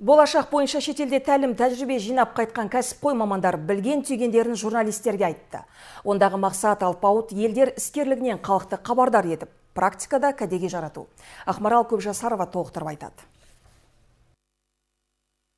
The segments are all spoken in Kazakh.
Болашақ бойынша шетелде тәлім тәжірибе жинап қайтқан кәсіпқой мамандар білген түйгендерін журналистерге айтты. Ондағы мақсат алпауыт елдер іскерлігінен халықты хабардар етіп, практикада кәдеге жарату. Ақмарал Көпжасарова толықтырып айтады.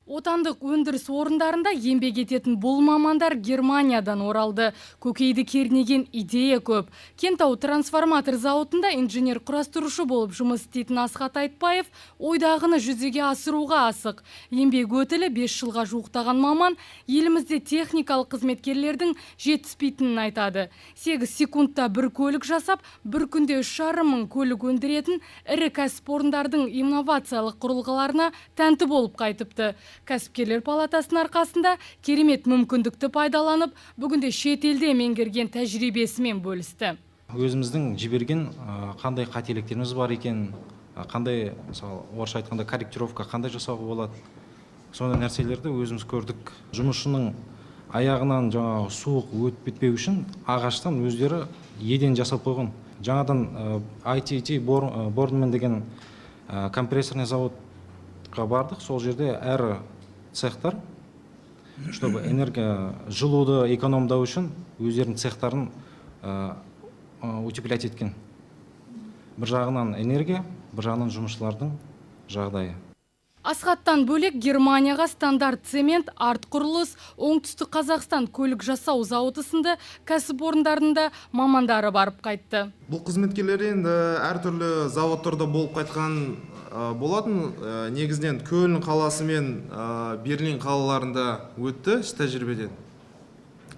Отандық өндіріс орындарында еңбек ететін бұл мамандар Германиядан оралды. Көкейді кернеген идея көп. Кентау трансформатор зауытында инженер құрастырушы болып жұмыс істейтін Асхат Айтбаев ойдағыны жүзеге асыруға асық. Еңбек өтілі 5 жылға жуықтаған маман елімізде техникалық қызметкерлердің жетіспейтінін айтады. 8 секундта бір көлік жасап, бір күнде 3,5 мың көлік өндіретін ірі кәсіпорындардың инновациялық құрылғыларына тәнті болып қайтыпты. Кәсіпкерлер палатасының арқасында керемет мүмкіндікті пайдаланып, бүгінде шетелде меңгерген тәжірибесімен бөлісті. Өзіміздің жіберген қандай қателіктеріміз бар екен, қандай, мысалы, орысша айтқанда корректировка қандай жасауға болады. Сондай нәрселерді өзіміз көрдік. Жұмысшының аяғынан суық өтіп кетпеу үшін ағаштан өздері еден жасап қойған. Жаңадан ITT Борнмен деген компрессорный завод бардық, сол жерде әр цехтар, чтобы жылуды экономдау үшін өздерінің цехтарын утеплять еткен. Бір жағынан энергия, бір жағынан жұмысшылардың жағдайы. Асхаттан бөлек Германияға стандарт цемент, арт құрылыс, оңтүстік Қазақстан көлік жасау зауыты сынды кәсіпорындарында мамандары барып қайтты. Бұл қызметкерлер енді әртүрлі заводтарда болып қайтқан болатын. Негізінен Көлн қаласы мен Берлин қалаларында өтті тәжірибеден.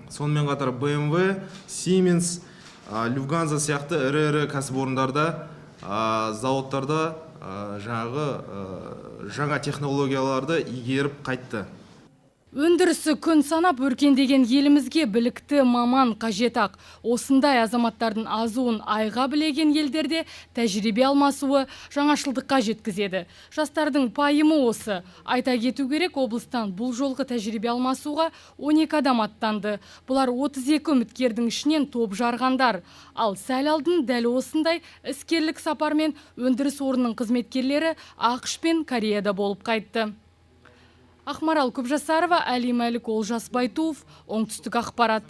Сонымен қатар BMW, Siemens, Lufthansa сияқты ірі кәсіпорындарда, заводтарда жаңа технологияларды игеріп қайтты. Өндірісі күн санап өркендеген елімізге білікті маман қажет-ақ. Осындай азаматтардың азуын айға білеген елдерде тәжірибе алмасуы жаңашылдыққа жеткізеді. Жастардың пайымы осы. Айта кету керек, облыстан бұл жолғы тәжірибе алмасуға 12 адам аттанды. Бұлар 32 үміткердің ішінен топ жарғандар. Ал сәл алдын дәл осындай іскерлік сапармен өндіріс орнының қызметкерлері ақш пен Кореяда болып қайтты. Ақмарал Көпжасарова, Әли Мәлік, Олжас Байтуов, Оңтүстік ақпарат.